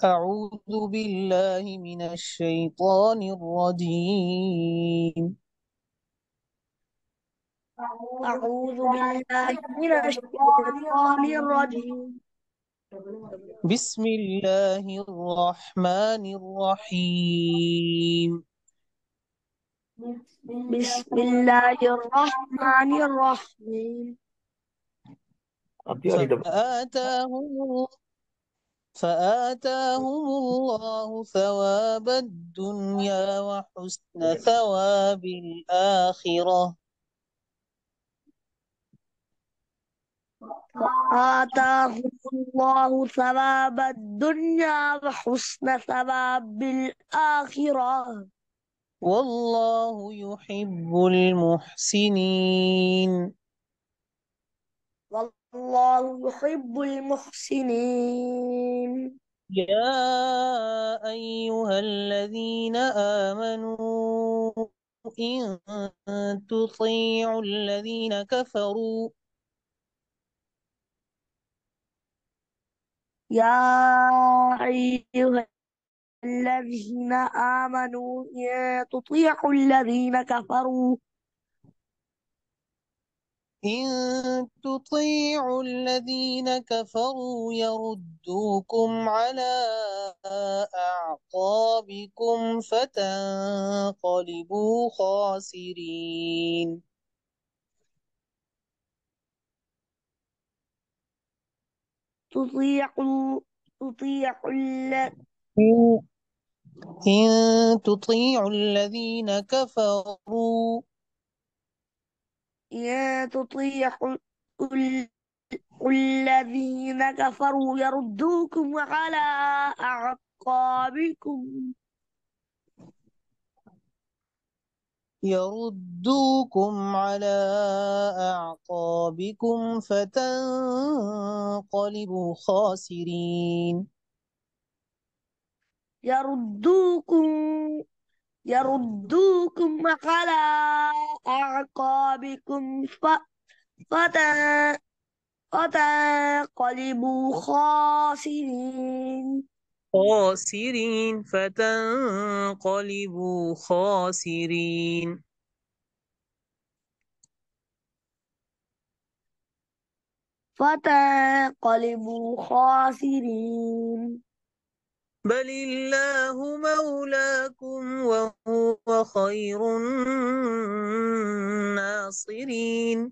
أعوذ بالله من الشيطان الرجيم. أعوذ بالله من الشيطان الرجيم. بسم الله الرحمن الرحيم. بسم الله الرحمن الرحيم. فآتاهم فآتاهم الله ثواب الدنيا وحسن ثواب الآخرة. فآتاهم الله ثواب الدنيا وحسن ثواب الآخرة. والله يحب المحسنين. والله يحب المحسنين. يا أيها الذين آمنوا إن تطيعوا الذين كفروا يا أيها الذين آمنوا إن تطيعوا الذين كفروا يردوكم على أعقابكم فتنقلبوا خاسرين. تطيعوا تطيعوا إن إن تطيعوا الذين كفروا إن تطيعوا الذين كفروا يردوكم على أعقابكم يردوكم على أعقابكم فتنقلبوا خاسرين. يردوكم يردوكم على أعقابكم فتنقلبوا خاسرين. فتنقلبوا خاسرين. فتنقلبوا خاسرين. بل الله مولاكم وهو خير الناصرين.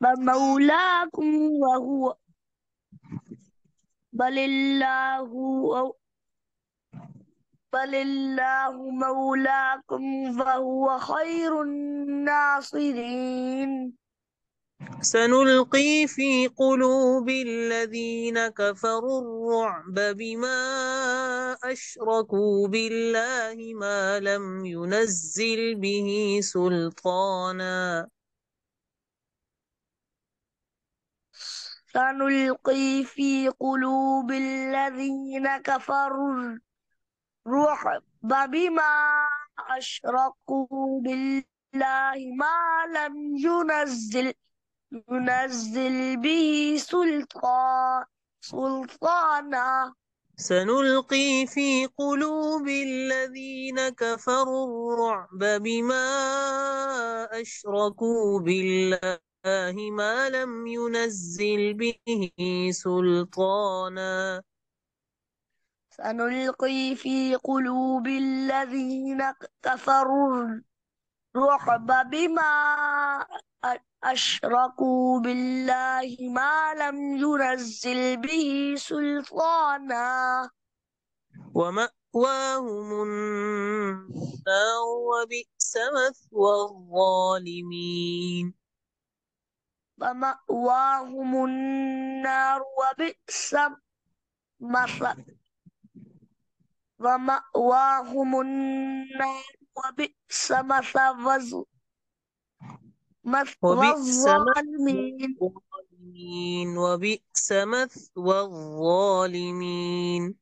فمولاكم وهو بل الله بل الله مولاكم فهو خير الناصرين. سنلقي في قلوب الذين كفروا الرعب بما أشركوا بالله ما لم ينزل به سلطانا. سنلقي في قلوب الذين كفروا الرعب بما أشركوا بالله ما لم ينزل به سلطانا. سنلقي في قلوب الذين كفروا الرعب بما أشركوا بالله ما لم ينزل به سلطانا. سنلقي في قلوب الذين كفروا الرعب بما أشركوا بالله ما لم ينزل به سلطانا. ومأواهم النار وبئس مثوى الظالمين. ومأواهم النار وبئس مثوى ومأواهم النار وبئس مثوى وبئس مثوى الظالمين. الظالمين. وبئس مثوى الظالمين.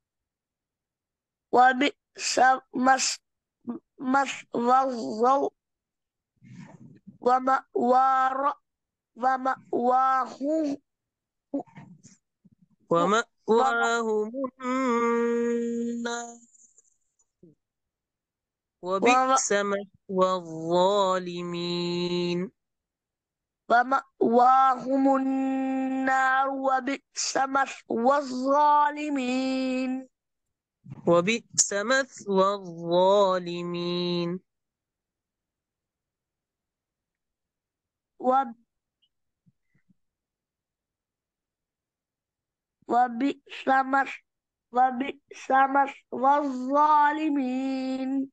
وبئس مثوى ومأواه ومأواه ومأواهم النار وم- وبئس مثوى الظالمين. ومأواهم النار وبئس مثوى الظالمين. وبئس مثوى الظالمين. وب- وبئس مث- وبئس مثوى الظالمين.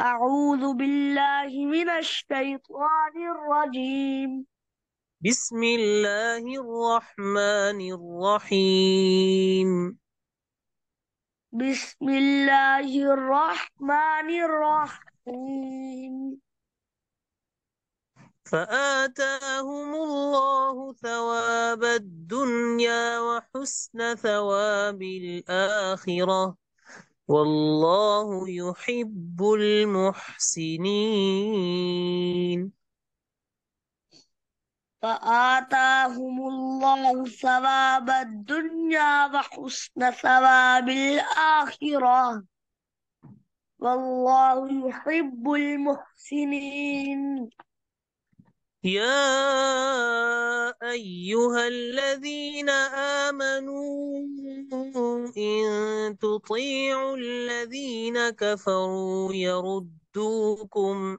أعوذ بالله من الشيطان الرجيم. بسم الله الرحمن الرحيم. بسم الله الرحمن الرحيم. فآتاهم الله ثواب الدنيا وحسن ثواب الآخرة والله يحب المحسنين. فآتاهم الله ثواب الدنيا وحسن ثواب الآخرة والله يحب المحسنين. يا أيها الذين آمنوا إن تطيعوا الذين كفروا يردوكم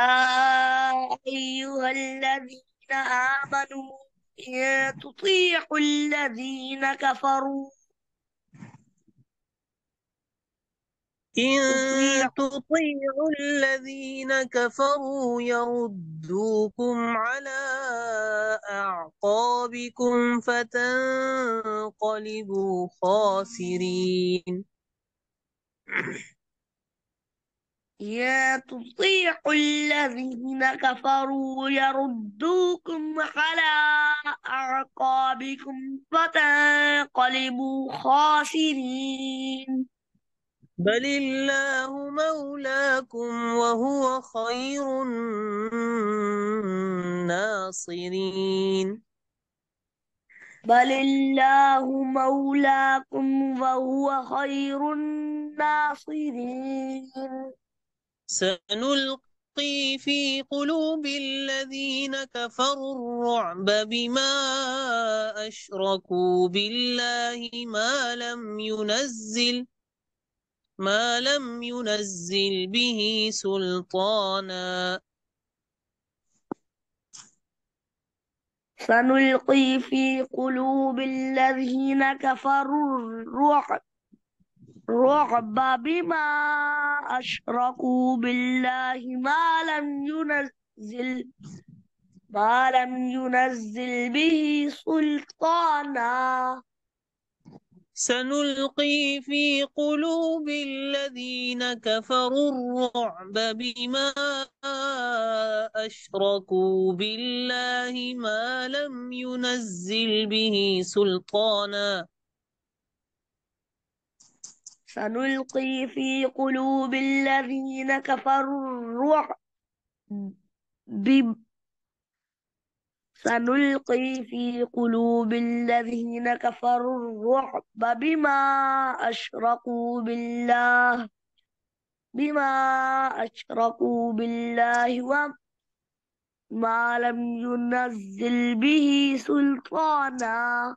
يا أيها الذين آمنوا إن تطيعوا الذين كفروا إن تطيع تطيعوا الذين كفروا يردوكم على أعقابكم فتنقلبوا خاسرين. يا تطيعوا الذين كفروا يردوكم على أعقابكم فتنقلبوا خاسرين. بل الله مولاكم وهو خير الناصرين. بل الله مولاكم وهو خير الناصرين. سنلقي في قلوب الذين كفروا الرعب بما أشركوا بالله ما لم ينزل به سلطانا. سنلقي في قلوب الذين كفروا الرعب بما أشركوا بالله ما لم ينزل به سلطانا. سنلقي في قلوب الذين كفروا الرعب بما أشركوا بالله ما لم ينزل به سلطانا. سنلقي في قلوب الذين كفروا الرعب ب- سنلقي في قلوب الذين كفروا الرعب بما أشركوا بالله وما لم ينزل به سلطانا.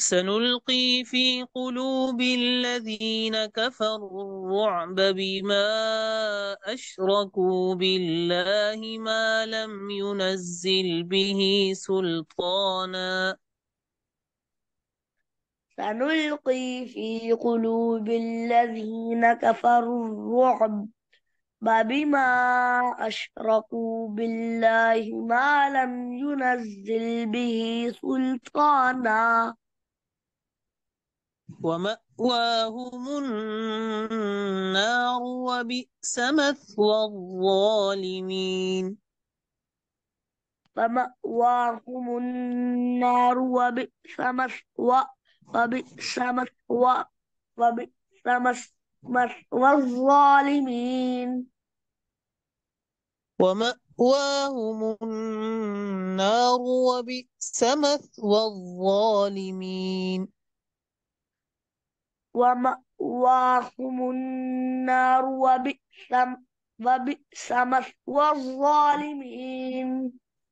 سنلقي في قلوب الذين كفروا الرعب بما أشركوا بالله ما لم ينزل به سلطانا. سنلقي في قلوب الذين كفروا الرعب بما أشركوا بالله ما لم ينزل به سلطانا. ومأواهم النار وبئس مثوى الظالمين. فمأواهم النار وبئس مثوى الظالمين. ومأواهم النار وبئس مثوى الظالمين. ومأواهم النار وبئس مثوى الظالمين.